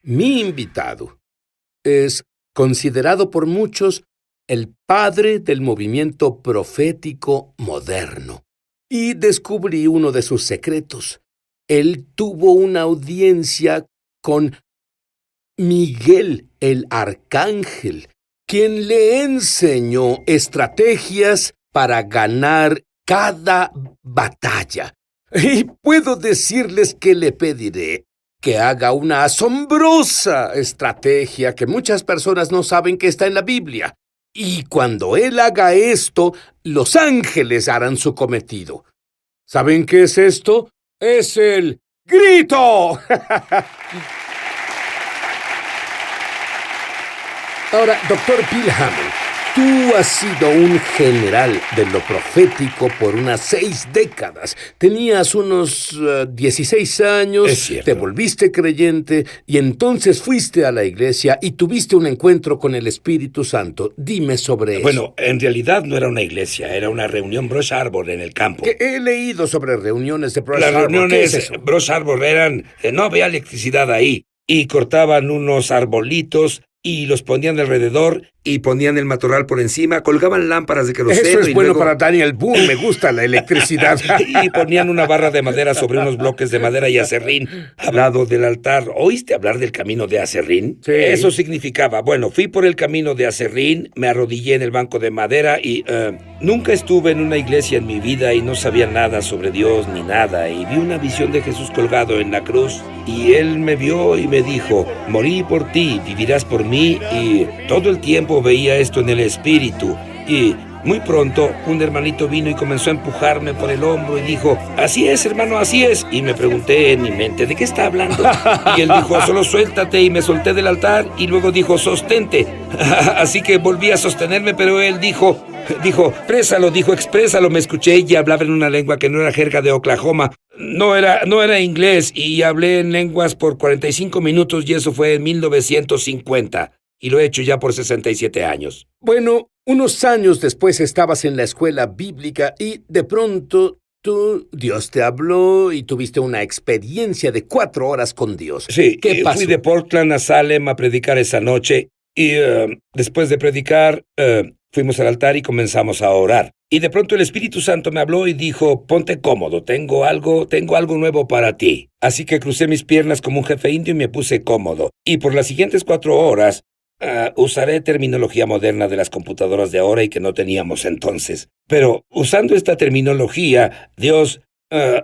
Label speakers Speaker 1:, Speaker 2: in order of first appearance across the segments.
Speaker 1: Mi invitado es considerado por muchos el padre del movimiento profético moderno. Y descubrí uno de sus secretos. Él tuvo una audiencia con Miguel el Arcángel, quien le enseñó estrategias para ganar cada batalla. Y puedo decirles que le pediré que haga una asombrosa estrategia que muchas personas no saben que está en la Biblia. Y cuando él haga esto, los ángeles harán su cometido. ¿Saben qué es esto? ¡Es el grito! Ahora, Dr. Bill Hamon, tú has sido un general de lo profético por unas 6 décadas. Tenías unos 16 años,
Speaker 2: Es cierto.
Speaker 1: te volviste creyente y entonces fuiste a la iglesia y tuviste un encuentro con el Espíritu Santo. Dime sobre eso.
Speaker 2: Bueno, en realidad no era una iglesia, era una reunión Brush Arbor en el campo.
Speaker 1: Que he leído sobre reuniones de Brush
Speaker 2: Las
Speaker 1: Arbor. ¿Qué
Speaker 2: reuniones
Speaker 1: es eso?
Speaker 2: Brush Arbor eran, no había electricidad ahí, y cortaban unos arbolitos y los ponían alrededor y ponían el matorral por encima, colgaban lámparas de queroseno.
Speaker 1: Eso es
Speaker 2: y
Speaker 1: bueno
Speaker 2: luego-
Speaker 1: para Daniel Boone, me gusta la electricidad.
Speaker 2: y ponían una barra de madera sobre unos bloques de madera y aserrín al lado del altar. ¿Oíste hablar del camino de aserrín?
Speaker 1: Sí.
Speaker 2: Eso significaba, bueno, fui por el camino de aserrín, me arrodillé en el banco de madera y nunca estuve en una iglesia en mi vida y no sabía nada sobre Dios ni nada, y vi una visión de Jesús colgado en la cruz y él me vio y me dijo, morí por ti, vivirás por mí, y todo el tiempo veía esto en el espíritu. Y muy pronto, un hermanito vino y comenzó a empujarme por el hombro y dijo, así es, hermano, así es. Y me pregunté en mi mente, ¿de qué está hablando? Y él dijo, solo suéltate, y me solté del altar, y luego dijo, sostente. Así que volví a sostenerme, pero él dijo, exprésalo, exprésalo. Me escuché y hablaba en una lengua que no era jerga de Oklahoma. No era inglés, y hablé en lenguas por 45 minutos, y eso fue en 1950. Y lo he hecho ya por 67 años.
Speaker 1: Bueno, unos años después estabas en la escuela bíblica y de pronto Dios te habló y tuviste una experiencia de 4 horas con Dios.
Speaker 2: Sí,
Speaker 1: ¿Qué pasó?
Speaker 2: fui de Portland a Salem a predicar esa noche y después de predicar fuimos al altar y comenzamos a orar. Y de pronto el Espíritu Santo me habló y dijo, ponte cómodo, tengo algo nuevo para ti. Así que crucé mis piernas como un jefe indio y me puse cómodo. Y por las siguientes 4 horas usaré terminología moderna de las computadoras de ahora y que no teníamos entonces. Pero usando esta terminología, Dios...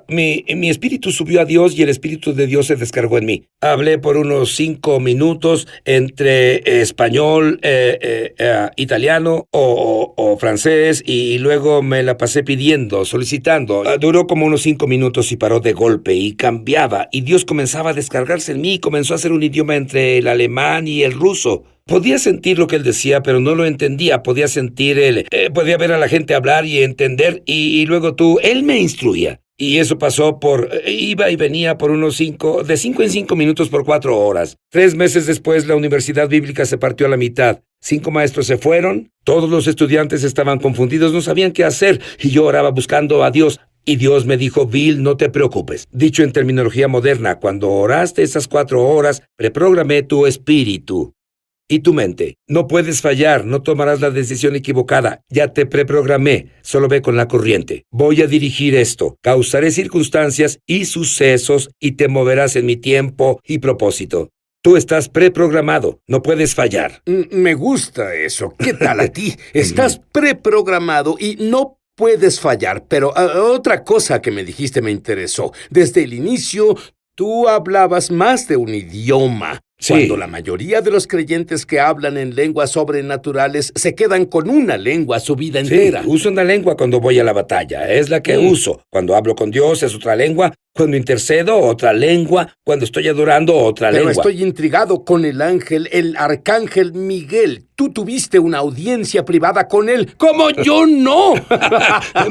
Speaker 2: mi espíritu subió a Dios y el Espíritu de Dios se descargó en mí. Hablé por unos 5 minutos entre español, italiano o francés, y luego me la pasé pidiendo, solicitando. Duró como unos 5 minutos y paró de golpe y cambiaba, y Dios comenzaba a descargarse en mí y comenzó a hacer un idioma entre el alemán y el ruso. Podía sentir lo que él decía, pero no lo entendía. Podía sentir podía ver a la gente hablar y entender, y luego él me instruía. Y eso pasó iba y venía por unos 5 en 5 minutos por 4 horas. 3 meses después, la universidad bíblica se partió a la mitad. 5 maestros se fueron, todos los estudiantes estaban confundidos, no sabían qué hacer, y yo oraba buscando a Dios. Y Dios me dijo, Bill, no te preocupes. Dicho en terminología moderna, cuando oraste esas 4 horas, reprogramé tu espíritu y tu mente. No puedes fallar, no tomarás la decisión equivocada. Ya te preprogramé, solo ve con la corriente. Voy a dirigir esto, causaré circunstancias y sucesos y te moverás en mi tiempo y propósito. Tú estás preprogramado, no puedes fallar.
Speaker 1: Me gusta eso. ¿Qué tal a ti? Estás preprogramado y no puedes fallar. Pero otra cosa que me dijiste me interesó. Desde el inicio, tú hablabas más de un idioma.
Speaker 2: Sí.
Speaker 1: Cuando la mayoría de los creyentes que hablan en lenguas sobrenaturales se quedan con una lengua su vida entera.
Speaker 2: Sí, uso una lengua cuando voy a la batalla, es la que uso. Cuando hablo con Dios es otra lengua, cuando intercedo otra lengua, cuando estoy adorando otra
Speaker 1: Pero
Speaker 2: lengua.
Speaker 1: estoy intrigado con el arcángel Miguel. Tú tuviste una audiencia privada con él, como yo no.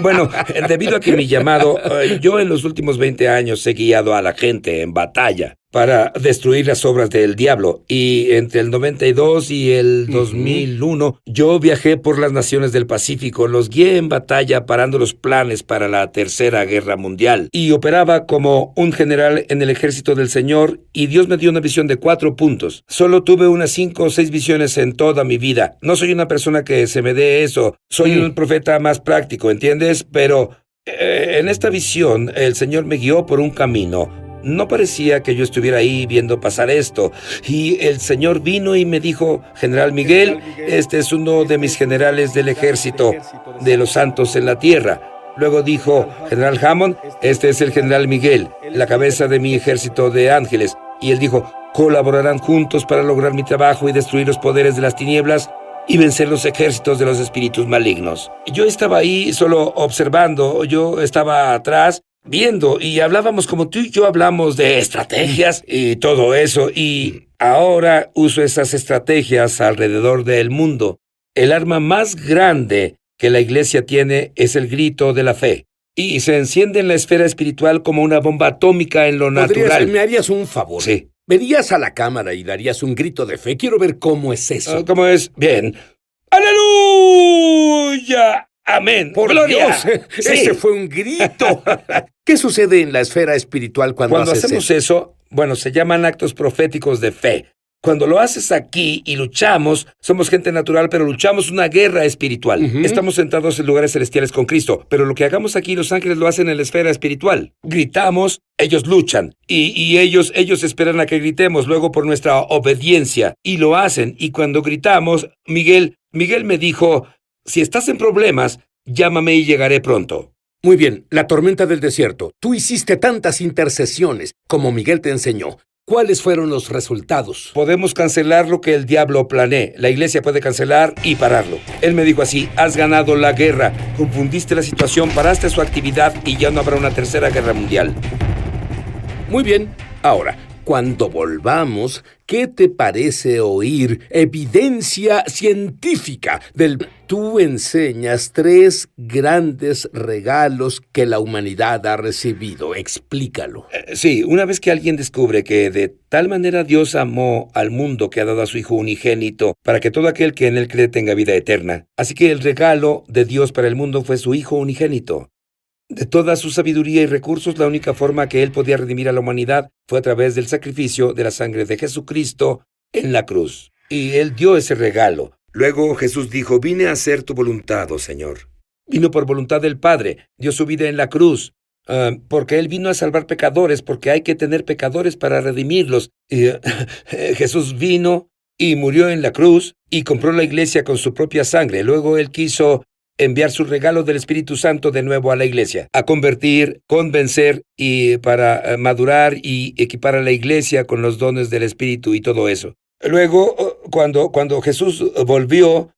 Speaker 2: Bueno, debido a que mi llamado, yo en los últimos 20 años he guiado a la gente en batalla. para destruir las obras del diablo. Y entre el 92 y el 2001, yo viajé por las naciones del Pacífico, los guié en batalla parando los planes para la Tercera Guerra Mundial. Y operaba como un general en el ejército del Señor, y Dios me dio una visión de 4 puntos. Solo tuve unas 5 o 6 visiones en toda mi vida. No soy una persona que se me dé eso. Soy un profeta más práctico, ¿entiendes? Pero en esta visión, el Señor me guió por un camino. No parecía que yo estuviera ahí viendo pasar esto. Y el Señor vino y me dijo: General Miguel, este es uno de mis generales del ejército de los santos en la tierra. Luego dijo: General Hammond, este es el General Miguel, la cabeza de mi ejército de ángeles. Y él dijo: colaborarán juntos para lograr mi trabajo y destruir los poderes de las tinieblas y vencer los ejércitos de los espíritus malignos. Yo estaba ahí solo observando, yo estaba atrás viendo, y hablábamos como tú y yo hablamos de estrategias y todo eso, y ahora uso esas estrategias alrededor del mundo. El arma más grande que la iglesia tiene es el grito de la fe, y se enciende en la esfera espiritual como una bomba atómica en lo natural.
Speaker 1: ¿Me harías un favor?
Speaker 2: Sí.
Speaker 1: Verías a la cámara y darías un grito de fe. Quiero ver cómo es eso.
Speaker 2: ¿Cómo es? Bien. ¡Aleluya! ¡Amén!
Speaker 1: ¡Por
Speaker 2: ¡Gloria!
Speaker 1: Dios!
Speaker 2: Sí.
Speaker 1: ¡Ese fue un grito! ¿Qué sucede en la esfera espiritual cuando haces
Speaker 2: hacemos eso? Bueno, se llaman actos proféticos de fe. Cuando lo haces aquí y luchamos, somos gente natural, pero luchamos una guerra espiritual. Estamos sentados en lugares celestiales con Cristo, pero lo que hagamos aquí, los ángeles lo hacen en la esfera espiritual. Gritamos, ellos luchan, y ellos esperan a que gritemos, luego por nuestra obediencia, y lo hacen. Y cuando gritamos, Miguel me dijo: si estás en problemas, llámame y llegaré pronto.
Speaker 1: Muy bien, la tormenta del desierto. Tú hiciste tantas intercesiones como Miguel te enseñó. ¿Cuáles fueron los resultados?
Speaker 2: Podemos cancelar lo que el diablo planee. La iglesia puede cancelar y pararlo. Él me dijo así: has ganado la guerra, confundiste la situación, paraste su actividad y ya no habrá una tercera guerra mundial.
Speaker 1: Muy bien. Ahora, cuando volvamos, ¿qué te parece oír evidencia científica del... Tú enseñas 3 grandes regalos que la humanidad ha recibido. Explícalo.
Speaker 2: Sí, una vez que alguien descubre que de tal manera Dios amó al mundo que ha dado a su Hijo unigénito para que todo aquel que en él cree tenga vida eterna. Así que el regalo de Dios para el mundo fue su Hijo unigénito. De toda su sabiduría y recursos, la única forma que él podía redimir a la humanidad fue a través del sacrificio de la sangre de Jesucristo en la cruz. Y él dio ese regalo. Luego Jesús dijo: vine a hacer tu voluntad, oh Señor. Vino por voluntad del Padre, dio su vida en la cruz, porque él vino a salvar pecadores, porque hay que tener pecadores para redimirlos. Jesús vino y murió en la cruz y compró la iglesia con su propia sangre. Luego él quiso enviar su regalo del Espíritu Santo de nuevo a la iglesia, a convertir, convencer y para madurar y equipar a la iglesia con los dones del Espíritu y todo eso. Luego, cuando Jesús volvió,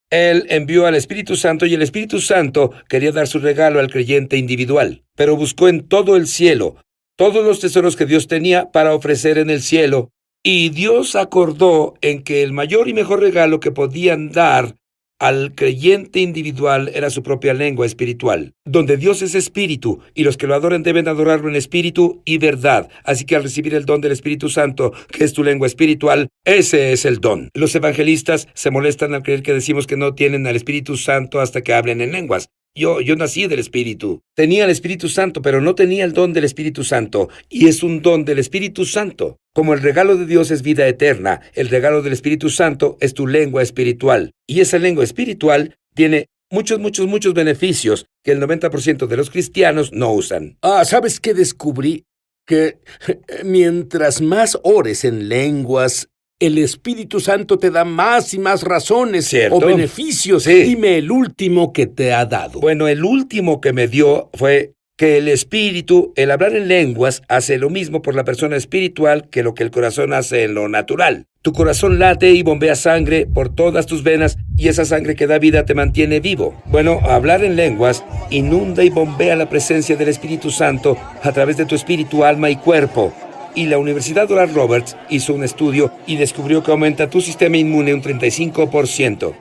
Speaker 2: él envió al Espíritu Santo, y el Espíritu Santo quería dar su regalo al creyente individual, pero buscó en todo el cielo todos los tesoros que Dios tenía para ofrecer en el cielo, y Dios acordó en que el mayor y mejor regalo que podían dar al creyente individual era su propia lengua espiritual, donde Dios es espíritu, y los que lo adoren deben adorarlo en espíritu y verdad. Así que al recibir el don del Espíritu Santo, que es tu lengua espiritual, ese es el don. Los evangelistas se molestan al creer que decimos que no tienen al Espíritu Santo hasta que hablen en lenguas. Yo nací del Espíritu. Tenía el Espíritu Santo, pero no tenía el don del Espíritu Santo. Y es un don del Espíritu Santo. Como el regalo de Dios es vida eterna, el regalo del Espíritu Santo es tu lengua espiritual. Y esa lengua espiritual tiene muchos beneficios que el 90% de los cristianos no usan.
Speaker 1: ¿Sabes qué descubrí? Que mientras más ores en lenguas, el Espíritu Santo te da más y más razones.
Speaker 2: ¿Cierto?
Speaker 1: O beneficios.
Speaker 2: Sí.
Speaker 1: Dime el último que te ha dado.
Speaker 2: Bueno, el último que me dio fue que el espíritu, el hablar en lenguas, hace lo mismo por la persona espiritual que lo que el corazón hace en lo natural. Tu corazón late y bombea sangre por todas tus venas, y esa sangre que da vida te mantiene vivo. Bueno, hablar en lenguas inunda y bombea la presencia del Espíritu Santo a través de tu espíritu, alma y cuerpo. Y la Universidad Oral Roberts hizo un estudio y descubrió que aumenta tu sistema inmune un 35%.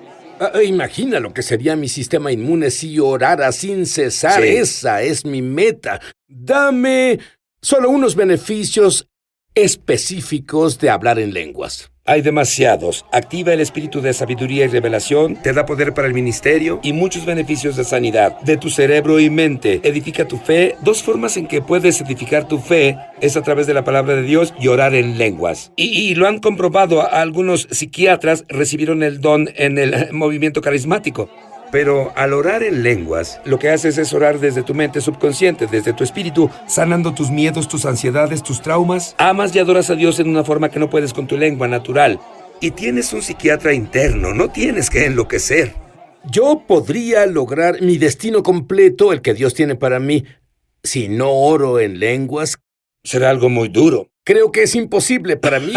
Speaker 1: Imagina lo que sería mi sistema inmune si orara sin cesar.
Speaker 2: Sí.
Speaker 1: Esa es mi meta. Dame solo unos beneficios específicos de hablar en lenguas.
Speaker 2: Hay demasiados. Activa el espíritu de sabiduría y revelación, te da poder para el ministerio y muchos beneficios de sanidad de tu cerebro y mente. Edifica tu fe. Dos formas en que puedes edificar tu fe es a través de la palabra de Dios y orar en lenguas. Y lo han comprobado. Algunos psiquiatras recibieron el don en el movimiento carismático. Pero al orar en lenguas, lo que haces es orar desde tu mente subconsciente, desde tu espíritu, sanando tus miedos, tus ansiedades, tus traumas. Amas y adoras a Dios en una forma que no puedes con tu lengua natural. Y tienes un psiquiatra interno, no tienes que enloquecer.
Speaker 1: Yo podría lograr mi destino completo, el que Dios tiene para mí, si no oro en lenguas.
Speaker 2: Será algo muy duro.
Speaker 1: Creo que es imposible para mí.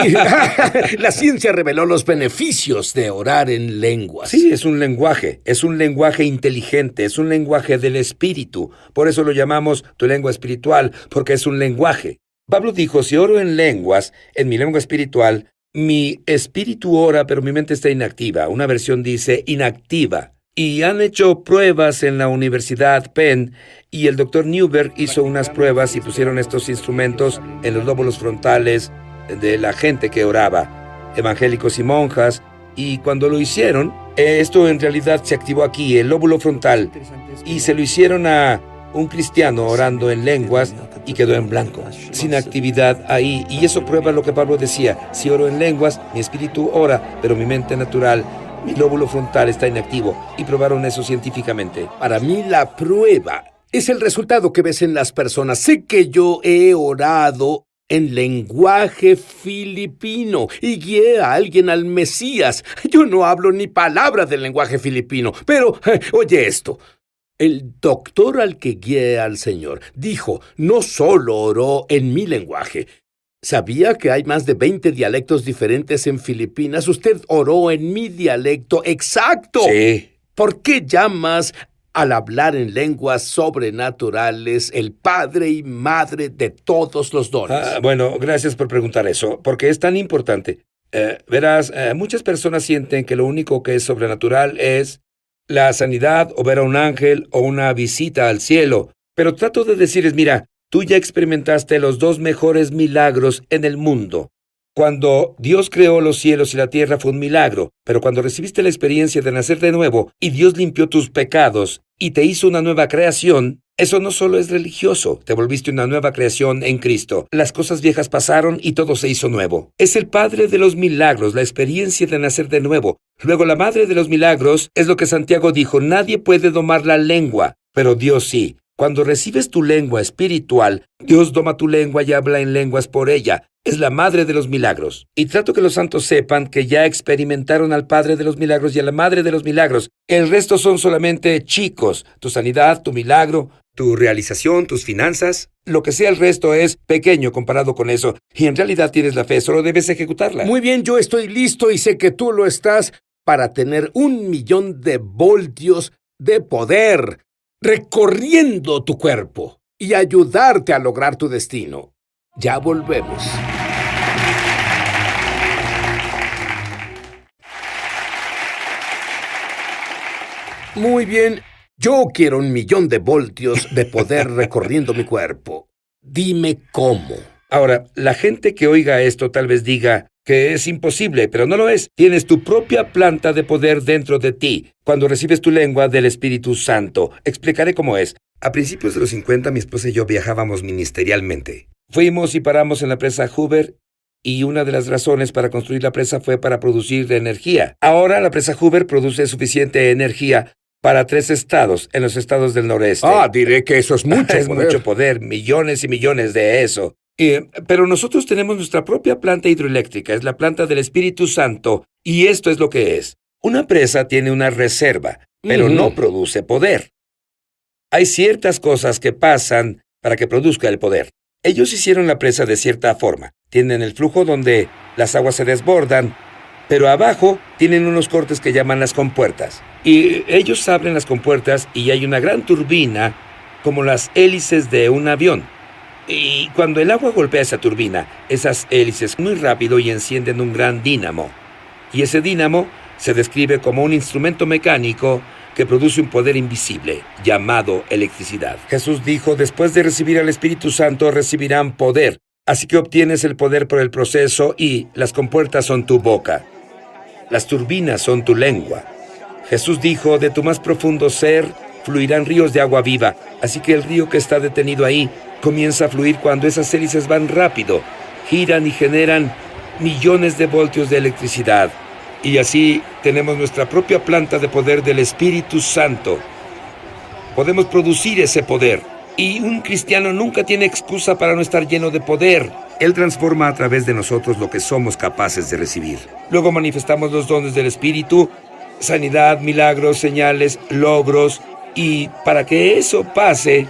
Speaker 1: La ciencia reveló los beneficios de orar en lenguas.
Speaker 2: Sí, es un lenguaje inteligente, es un lenguaje del espíritu. Por eso lo llamamos tu lengua espiritual, porque es un lenguaje. Pablo dijo, si oro en lenguas, en mi lengua espiritual, mi espíritu ora, pero mi mente está inactiva. Una versión dice inactiva. Y han hecho pruebas en la Universidad Penn, y el Dr. Newberg hizo unas pruebas y pusieron estos instrumentos en los lóbulos frontales de la gente que oraba, evangélicos y monjas, y cuando lo hicieron, esto en realidad se activó aquí, el lóbulo frontal, y se lo hicieron a un cristiano orando en lenguas y quedó en blanco, sin actividad ahí. Y eso prueba lo que Pablo decía, si oro en lenguas, mi espíritu ora, pero mi mente natural, mi lóbulo frontal está inactivo, y probaron eso científicamente.
Speaker 1: Para mí la prueba es el resultado que ves en las personas. Sé que yo he orado en lenguaje filipino y guié a alguien al Mesías. Yo no hablo ni palabra del lenguaje filipino, pero oye esto. El doctor al que guié al Señor dijo, no solo oró en mi lenguaje. ¿Sabía que hay más de 20 dialectos diferentes en Filipinas? Usted oró en mi dialecto exacto.
Speaker 2: Sí.
Speaker 1: ¿Por qué llamas al hablar en lenguas sobrenaturales el padre y madre de todos los dones?
Speaker 2: Bueno, gracias por preguntar eso, porque es tan importante. Verás, muchas personas sienten que lo único que es sobrenatural es la sanidad o ver a un ángel o una visita al cielo. Pero trato de decirles, mira, tú ya experimentaste los dos mejores milagros en el mundo. Cuando Dios creó los cielos y la tierra fue un milagro, pero cuando recibiste la experiencia de nacer de nuevo y Dios limpió tus pecados y te hizo una nueva creación, eso no solo es religioso, te volviste una nueva creación en Cristo. Las cosas viejas pasaron y todo se hizo nuevo. Es el Padre de los milagros, la experiencia de nacer de nuevo. Luego la Madre de los milagros es lo que Santiago dijo, nadie puede domar la lengua, pero Dios sí. Cuando recibes tu lengua espiritual, Dios doma tu lengua y habla en lenguas por ella. Es la madre de los milagros. Y trato que los santos sepan que ya experimentaron al Padre de los milagros y a la Madre de los milagros. El resto son solamente chicos. Tu sanidad, tu milagro, tu realización, tus finanzas. Lo que sea el resto es pequeño comparado con eso. Y en realidad tienes la fe, solo debes ejecutarla.
Speaker 1: Muy bien, yo estoy listo y sé que tú lo estás para tener 1,000,000 de voltios de poder recorriendo tu cuerpo y ayudarte a lograr tu destino. Ya volvemos. Muy bien, yo quiero 1,000,000 de voltios de poder recorriendo mi cuerpo. Dime cómo.
Speaker 2: Ahora, la gente que oiga esto tal vez diga que es imposible, pero no lo es. Tienes tu propia planta de poder dentro de ti cuando recibes tu lengua del Espíritu Santo. Explicaré cómo es. A principios de los 50, mi esposa y yo viajábamos ministerialmente. Fuimos y paramos en la presa Hoover, y una de las razones para construir la presa fue para producir energía. Ahora la presa Hoover produce suficiente energía para 3 estados, en los estados del noreste.
Speaker 1: Diré que eso es mucho
Speaker 2: Es
Speaker 1: poder.
Speaker 2: mucho poder, millones y millones de eso. Pero nosotros tenemos nuestra propia planta hidroeléctrica, es la planta del Espíritu Santo, y esto es lo que es. Una presa tiene una reserva, pero no produce poder. Hay ciertas cosas que pasan para que produzca el poder. Ellos hicieron la presa de cierta forma. Tienen el flujo donde las aguas se desbordan, pero abajo tienen unos cortes que llaman las compuertas. Y ellos abren las compuertas y hay una gran turbina, como las hélices de un avión. Y cuando el agua golpea esa turbina, esas hélices muy rápido y encienden un gran dínamo. Y ese dínamo se describe como un instrumento mecánico que produce un poder invisible, llamado electricidad. Jesús dijo, después de recibir al Espíritu Santo, recibirán poder. Así que obtienes el poder por el proceso y las compuertas son tu boca. Las turbinas son tu lengua. Jesús dijo, de tu más profundo ser fluirán ríos de agua viva. Así que el río que está detenido ahí comienza a fluir cuando esas hélices van rápido, giran y generan millones de voltios de electricidad. Y así tenemos nuestra propia planta de poder del Espíritu Santo. Podemos producir ese poder. Y un cristiano nunca tiene excusa para no estar lleno de poder. Él transforma a través de nosotros lo que somos capaces de recibir. Luego manifestamos los dones del Espíritu, sanidad, milagros, señales, logros. Y para que eso pase,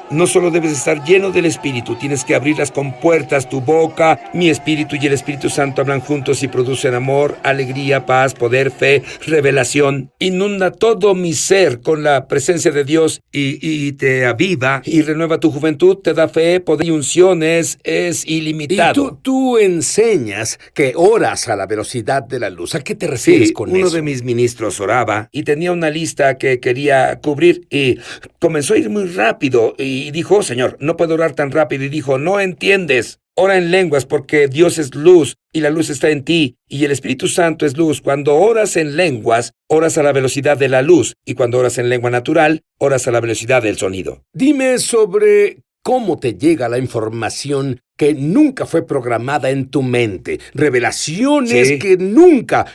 Speaker 2: no solo debes estar lleno del Espíritu, tienes que abrir las compuertas, tu boca. Mi Espíritu y el Espíritu Santo hablan juntos y producen amor, alegría, paz, poder, fe, revelación. Inunda todo mi ser con la presencia de Dios y te aviva y renueva tu juventud, te da fe, poder y unciones, es ilimitado.
Speaker 1: Y tú enseñas que oras a la velocidad de la luz. ¿A qué te refieres con eso?
Speaker 2: Uno de mis ministros oraba y tenía una lista que quería cubrir y comenzó a ir muy rápido y dijo, oh, Señor, no puedo orar tan rápido. Y dijo, no entiendes. Ora en lenguas porque Dios es luz y la luz está en ti y el Espíritu Santo es luz. Cuando oras en lenguas, oras a la velocidad de la luz y cuando oras en lengua natural, oras a la velocidad del sonido.
Speaker 1: Dime sobre cómo te llega la información que nunca fue programada en tu mente. Revelaciones que nunca...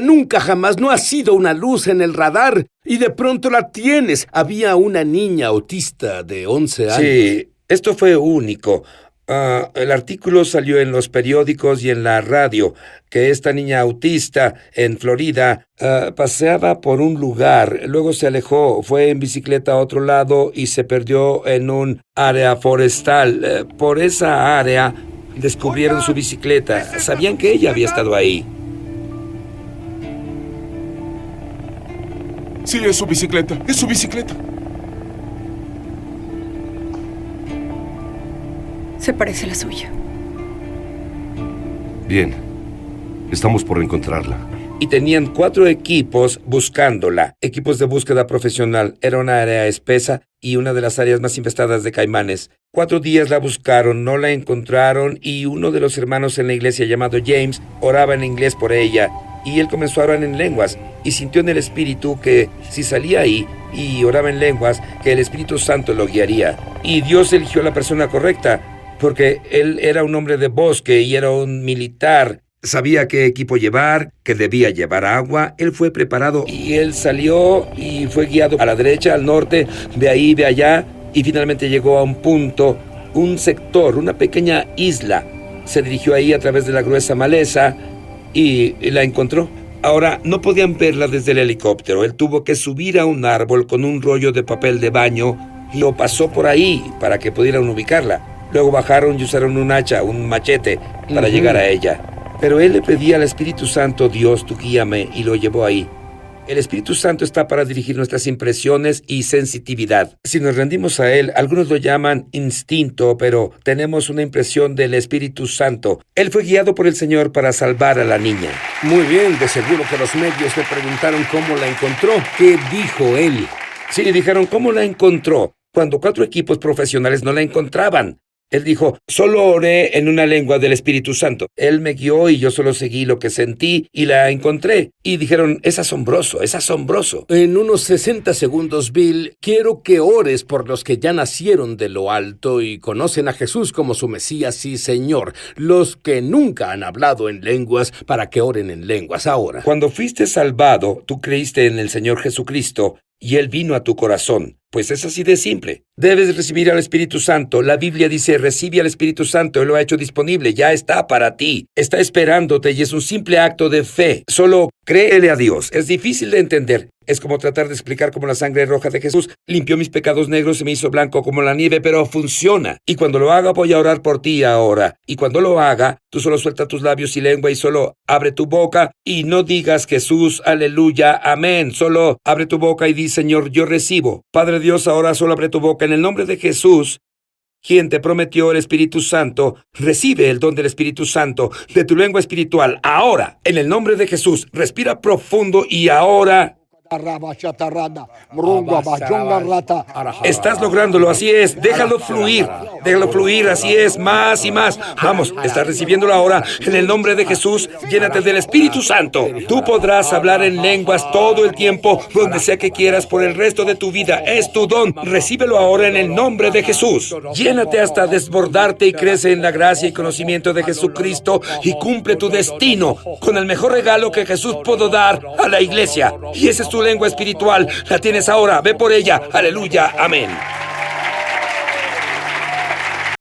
Speaker 1: Nunca jamás no ha sido una luz en el radar y de pronto la tienes. Había una niña autista de 11 años.
Speaker 2: Sí, esto fue único. El artículo salió en los periódicos y en la radio, que esta niña autista en Florida paseaba por un lugar, luego se alejó, fue en bicicleta a otro lado y se perdió en un área forestal. Por esa área descubrieron su bicicleta. Sabían que ella había estado ahí.
Speaker 3: Sí, es su bicicleta, es su bicicleta.
Speaker 4: Se parece a la suya.
Speaker 5: Bien, estamos por encontrarla.
Speaker 2: Y tenían 4 equipos buscándola, equipos de búsqueda profesional. Era una área espesa y una de las áreas más infestadas de caimanes. 4 días la buscaron, no la encontraron y uno de los hermanos en la iglesia llamado James oraba en inglés por ella. Y él comenzó a orar en lenguas y sintió en el Espíritu que si salía ahí y oraba en lenguas, que el Espíritu Santo lo guiaría. Y Dios eligió a la persona correcta, porque él era un hombre de bosque y era un militar. Sabía qué equipo llevar, que debía llevar agua. Él fue preparado y él salió y fue guiado a la derecha, al norte, de ahí, de allá, y finalmente llegó a un punto, un sector, una pequeña isla. Se dirigió ahí a través de la gruesa maleza y la encontró. Ahora, no podían verla desde el helicóptero. Él tuvo que subir a un árbol con un rollo de papel de baño y lo pasó por ahí para que pudieran ubicarla. Luego bajaron y usaron un hacha, un machete, para llegar a ella. Pero él le pedía al Espíritu Santo, Dios, tú guíame, y lo llevó ahí. El Espíritu Santo está para dirigir nuestras impresiones y sensitividad. Si nos rendimos a Él, algunos lo llaman instinto, pero tenemos una impresión del Espíritu Santo. Él fue guiado por el Señor para salvar a la niña.
Speaker 1: Muy bien, de seguro que los medios le preguntaron cómo la encontró. ¿Qué dijo él?
Speaker 2: Sí, dijeron, ¿cómo la encontró? Cuando 4 equipos profesionales no la encontraban. Él dijo, solo oré en una lengua del Espíritu Santo. Él me guió y yo solo seguí lo que sentí y la encontré. Y dijeron, es asombroso, es asombroso.
Speaker 1: En unos 60 segundos, Bill, quiero que ores por los que ya nacieron de lo alto y conocen a Jesús como su Mesías y Señor. Los que nunca han hablado en lenguas, para que oren en lenguas ahora.
Speaker 2: Cuando fuiste salvado, tú creíste en el Señor Jesucristo y Él vino a tu corazón. Pues es así de simple. Debes recibir al Espíritu Santo. La Biblia dice, recibe al Espíritu Santo. Él lo ha hecho disponible. Ya está para ti. Está esperándote y es un simple acto de fe. Solo créele a Dios. Es difícil de entender. Es como tratar de explicar cómo la sangre roja de Jesús limpió mis pecados negros y me hizo blanco como la nieve, pero funciona. Y cuando lo haga, voy a orar por ti ahora. Y cuando lo haga, tú solo suelta tus labios y lengua y solo abre tu boca y no digas Jesús, aleluya, amén. Solo abre tu boca y di, Señor, yo recibo. Padre Dios, ahora solo abre tu boca en el nombre de Jesús, quien te prometió el Espíritu Santo. Recibe el don del Espíritu Santo de tu lengua espiritual ahora, en el nombre de Jesús. Respira profundo y ahora Estás lográndolo, así es. Déjalo fluir, así es, más y más. Vamos, estás recibiéndolo ahora. En el nombre de Jesús, llénate del Espíritu Santo. Tú podrás hablar en lenguas todo el tiempo, donde sea que quieras, por el resto de tu vida. Es tu don. Recíbelo ahora en el nombre de Jesús. Llénate hasta desbordarte y crece en la gracia y conocimiento de Jesucristo y cumple tu destino con el mejor regalo que Jesús pudo dar a la iglesia. Y esa es tu lengua espiritual. La tienes ahora. Ve por ella. Aleluya. Amén.